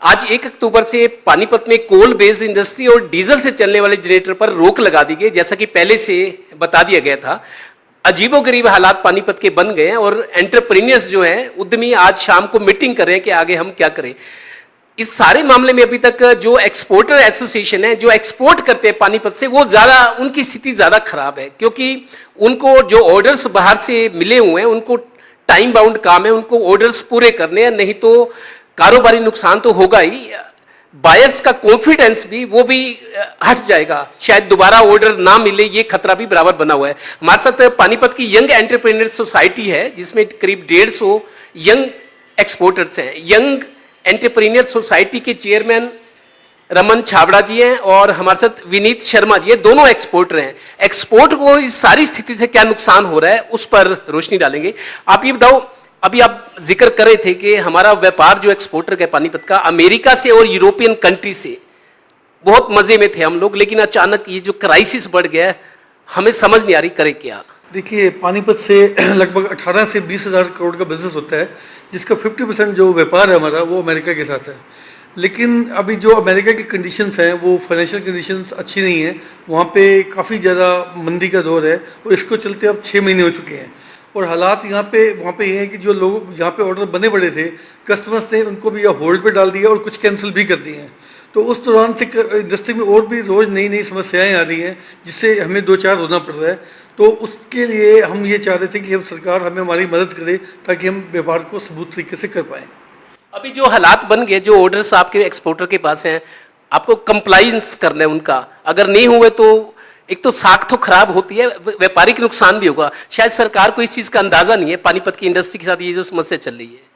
आज 1 अक्टूबर से पानीपत में कोल बेस्ड इंडस्ट्री और डीजल से चलने वाले जनरेटर पर रोक लगा दी गई, जैसा कि पहले से बता दिया गया था। अजीबोगरीब हालात पानीपत के बन गए हैं और एंटरप्रेन्योर्स जो हैं, उद्यमी आज शाम को मीटिंग कर रहे हैं कि आगे हम क्या करें। इस सारे मामले में अभी तक जो एक्सपोर्टर एसोसिएशन है, जो एक्सपोर्ट करते हैं पानीपत से, वो ज़्यादा, उनकी स्थिति ज़्यादा खराब है, क्योंकि उनको जो ऑर्डर्स बाहर से मिले हुए हैं, उनको टाइम बाउंड काम है, उनको ऑर्डर्स पूरे करने हैं, नहीं तो कारोबारी नुकसान तो होगा ही। बायर्स का कॉन्फिडेंस भी वो भी हट जाएगा, शायद दोबारा ऑर्डर ना मिले, ये खतरा भी बराबर बना हुआ है। हमारे साथ पानीपत की यंग एंटरप्रेन्योर सोसाइटी है, जिसमें करीब 150 यंग एक्सपोर्टर्स हैं। यंग एंटरप्रेन्योर सोसाइटी के चेयरमैन रमन छाबड़ा जी हैं और हमारे साथ विनीत शर्मा जी हैं, दोनों एक्सपोर्टर हैं। एक्सपोर्ट को इस सारी स्थिति से क्या नुकसान हो रहा है, उस पर रोशनी डालेंगे। आप ये बताओ, अभी आप जिक्र कर रहे थे कि हमारा व्यापार जो एक्सपोर्टर का पानीपत का अमेरिका से और यूरोपियन कंट्री से, बहुत मजे में थे हम लोग, लेकिन अचानक ये जो क्राइसिस बढ़ गया है, हमें समझ नहीं आ रही करे क्या। देखिए, पानीपत से लगभग 18 से 20 हज़ार करोड़ का बिजनेस होता है, जिसका 50% जो व्यापार है हमारा, वो अमेरिका के साथ है। लेकिन अभी जो अमेरिका की कंडीशंस हैं, वो फाइनेंशियल कंडीशंस अच्छी नहीं है। वहाँ पे काफ़ी ज़्यादा मंदी का दौर है और इसको चलते अब 6 महीने हो चुके हैं। और हालात यहाँ पे वहाँ पे ये हैं कि जो लोग यहाँ पे ऑर्डर बने पड़े थे, कस्टमर्स ने उनको भी या होल्ड पे डाल दिया और कुछ कैंसिल भी कर दिए हैं। तो उस दौरान से इंडस्ट्री में और भी रोज़ नई नई समस्याएं आ रही हैं, जिससे हमें दो चार होना पड़ रहा है। तो उसके लिए हम ये चाह रहे थे कि हम सरकार हमें हमारी मदद करे, ताकि हम व्यापार को सबूत तरीके से कर पाएँ। अभी जो हालात बन गए, जो ऑर्डर्स आपके एक्सपोर्टर के पास हैं, आपको कंप्लाइंस करना है उनका, अगर नहीं हुए तो एक तो साख तो खराब होती है, व्यापारिक नुकसान भी होगा। शायद सरकार को इस चीज का अंदाजा नहीं है, पानीपत की इंडस्ट्री के साथ ये जो समस्या चल रही है।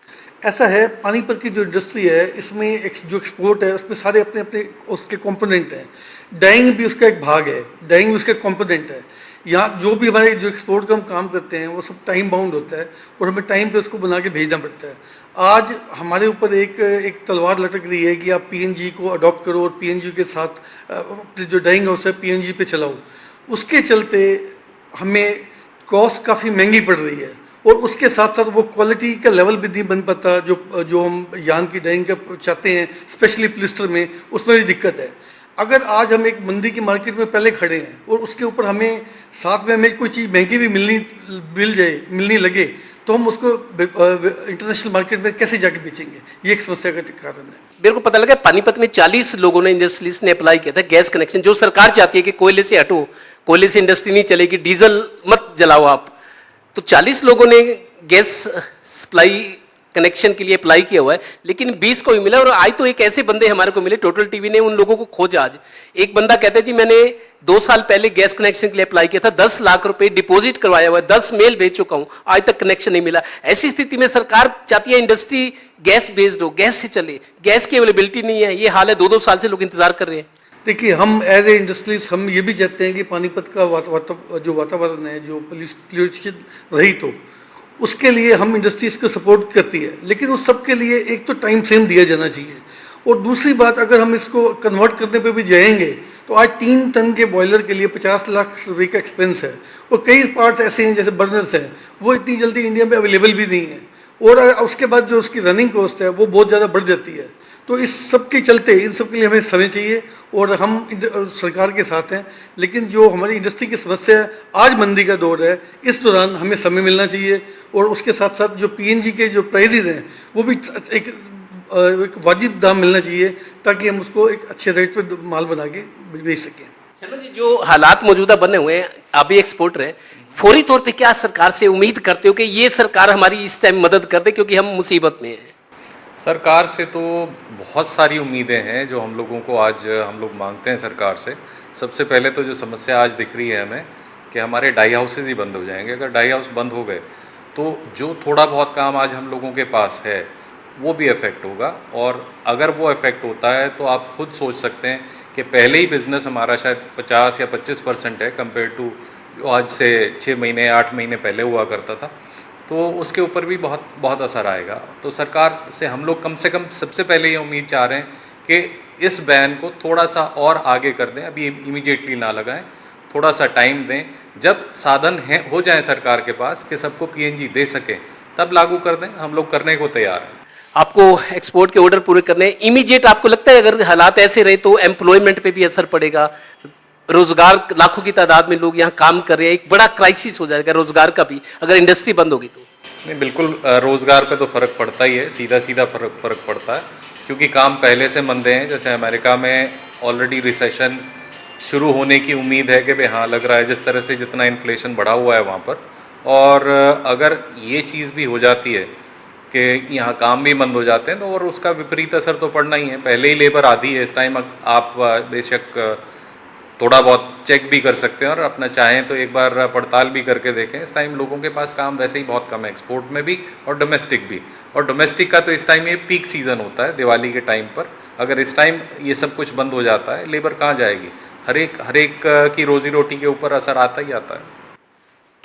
ऐसा है, पानीपत की जो इंडस्ट्री है, इसमें जो एक्सपोर्ट है, उसमें सारे अपने अपने उसके कंपोनेंट हैं। डाइंग भी उसका एक भाग है, डाइंग भी उसका कंपोनेंट है। यहाँ जो भी हमारे जो एक्सपोर्ट का हम काम करते हैं, वो सब टाइम बाउंड होता है और हमें टाइम पे उसको बना के भेजना पड़ता है। आज हमारे ऊपर एक तलवार लटक रही है कि आप पीएनजी को अडॉप्ट करो और पीएनजी के साथ जो डाइंग हाउस है पीएनजी पे चलाओ। उसके चलते हमें कॉस्ट काफ़ी महंगी पड़ रही है और उसके साथ साथ वो क्वालिटी का लेवल भी नहीं बन पाता जो हम यान की डाइंग का चाहते हैं, स्पेशली प्लिस्टर में, उसमें भी दिक्कत है। अगर आज हम एक मंदी की मार्केट में पहले खड़े हैं और उसके ऊपर हमें साथ में हमें कोई चीज़ महंगी भी मिलनी लगे, तो हम उसको इंटरनेशनल मार्केट में कैसे जाके बेचेंगे? ये एक समस्या का कारण है। मेरे को पता लगा पानीपत में 40 लोगों ने, इंडस्ट्रीज ने अप्लाई किया था गैस कनेक्शन, जो सरकार चाहती है कि कोयले से हटो, कोयले से इंडस्ट्री नहीं चलेगी, डीजल मत जलाओ आप। तो 40 लोगों ने गैस सप्लाई कनेक्शन के लिए अप्लाई किया हुआ है, लेकिन 20 को ही मिला। और आज तो एक ऐसे बंदे हमारे को मिले, टोटल टीवी ने उन लोगों को खोजा आज। एक बंदा कहता है जी मैंने 2 साल पहले गैस कनेक्शन के लिए अप्लाई किया था, 10 लाख रुपए डिपॉजिट करवाया हुआ है, 10 मेल भेज चुका हूं, आज तक कनेक्शन नहीं मिला। ऐसी स्थिति में सरकार चाहती है इंडस्ट्री गैस बेस्ड हो, गैस से चले, गैस की अवेलेबिलिटी नहीं है। ये हाल है, 2-2 साल से लोग इंतजार कर रहे हैं। देखिए, हम एज ए इंडस्ट्रीज हम ये भी चाहते हैं कि पानीपत का जो वातावरण है, जो पोल्यूशन रहित हो, उसके लिए हम इंडस्ट्रीज को सपोर्ट करती है। लेकिन उस सब के लिए एक तो टाइम फ्रेम दिया जाना चाहिए, और दूसरी बात, अगर हम इसको कन्वर्ट करने पे भी जाएंगे तो आज 3 टन के बॉयलर के लिए 50 लाख रुपए का एक्सपेंस है। और कई पार्ट्स ऐसे हैं जैसे बर्नर्स हैं, वो इतनी जल्दी इंडिया में अवेलेबल भी नहीं है, और उसके बाद जो उसकी रनिंग कॉस्ट है वो बहुत ज़्यादा बढ़ जाती है। तो इस सब के चलते इन सब के लिए हमें समय चाहिए और हम सरकार के साथ हैं। लेकिन जो हमारी इंडस्ट्री की समस्या है, आज मंदी का दौर है, इस दौरान हमें समय मिलना चाहिए, और उसके साथ साथ जो पीएनजी के जो प्राइजेज हैं, वो भी एक वाजिब दाम मिलना चाहिए, ताकि हम उसको एक अच्छे रेट पर माल बना के बेच सकें। शर्मा जी, जो हालात मौजूदा बने हुए हैं, आप भी एक्सपोर्टर हैं, फौरी तौर पे क्या सरकार से उम्मीद करते हो कि ये सरकार हमारी इस टाइम मदद कर दे, क्योंकि हम मुसीबत में हैं? सरकार से तो बहुत सारी उम्मीदें हैं जो हम लोगों को आज हम लोग मांगते हैं सरकार से। सबसे पहले तो जो समस्या आज दिख रही है हमें, कि हमारे डाई हाउसेज ही बंद हो जाएंगे। अगर डाई हाउस बंद हो गए तो जो थोड़ा बहुत काम आज हम लोगों के पास है वो भी इफ़ेक्ट होगा। और अगर वो इफ़ेक्ट होता है तो आप खुद सोच सकते हैं कि पहले ही बिज़नेस हमारा शायद 50 या 25% है कंपेयर टू जो आज से 6 महीने 8 महीने पहले हुआ करता था, तो उसके ऊपर भी बहुत बहुत असर आएगा। तो सरकार से हम लोग कम से कम सबसे पहले ये उम्मीद चाह रहे हैं कि इस बैन को थोड़ा सा और आगे कर दें, अभी इमीडिएटली ना लगाएं, थोड़ा सा टाइम दें। जब साधन हैं हो जाए सरकार के पास कि सबको पीएनजी दे सकें, तब लागू कर दें। हम लोग करने को तैयार हैं। आपको एक्सपोर्ट के ऑर्डर पूरे करने हैं, इमीडिएट आपको लगता है अगर हालात ऐसे रहे तो एम्प्लॉयमेंट पे भी असर पड़ेगा, रोजगार लाखों की तादाद में लोग यहाँ काम कर रहे हैं, एक बड़ा क्राइसिस हो जाएगा रोजगार का भी अगर इंडस्ट्री बंद होगी तो? नहीं, बिल्कुल रोज़गार पे तो फ़र्क पड़ता ही है, सीधा सीधा फ़र्क पड़ता है, क्योंकि काम पहले से मंदे हैं। जैसे अमेरिका में ऑलरेडी रिसेशन शुरू होने की उम्मीद है कि भाई हाँ लग रहा है, जिस तरह से जितना इन्फ्लेशन बढ़ा हुआ है वहाँ पर, और अगर ये चीज़ भी हो जाती है कि यहाँ काम भी बंद हो जाते हैं तो और उसका विपरीत असर तो पड़ना ही है। पहले ही लेबर आधी है, इस टाइम आप बेशक थोड़ा बहुत चेक भी कर सकते हैं और अपना चाहें तो एक बार पड़ताल भी करके देखें। इस टाइम लोगों के पास काम वैसे ही बहुत कम है, एक्सपोर्ट में भी और डोमेस्टिक भी। और डोमेस्टिक का तो इस टाइम ये पीक सीज़न होता है दिवाली के टाइम पर। अगर इस टाइम ये सब कुछ बंद हो जाता है, लेबर कहाँ जाएगी? हर एक की रोजी रोटी के ऊपर असर आता ही आता है।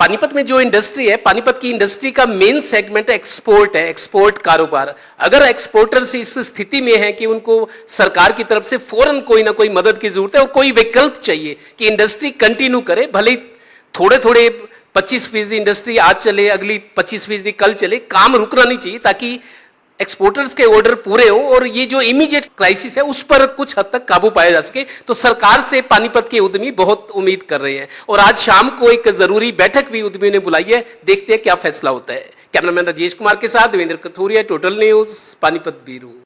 पानीपत में जो इंडस्ट्री है, पानीपत की इंडस्ट्री का मेन सेगमेंट एक्सपोर्ट है, एक्सपोर्ट कारोबार। अगर एक्सपोर्टर्स इस स्थिति में है कि उनको सरकार की तरफ से फौरन कोई ना कोई मदद की जरूरत है और कोई विकल्प चाहिए कि इंडस्ट्री कंटिन्यू करे, भले ही थोड़े थोड़े 25% इंडस्ट्री आज चले, अगली 25% कल चले, काम रुकना नहीं चाहिए ताकि एक्सपोर्टर्स के ऑर्डर पूरे हो और ये जो इमीडिएट क्राइसिस है उस पर कुछ हद तक काबू पाया जा सके। तो सरकार से पानीपत के उद्यमी बहुत उम्मीद कर रहे हैं और आज शाम को एक जरूरी बैठक भी उद्यमियों ने बुलाई है, देखते हैं क्या फैसला होता है। कैमरामैन राजेश कुमार के साथ Devendra Kathoria, total news, Panipat bureau.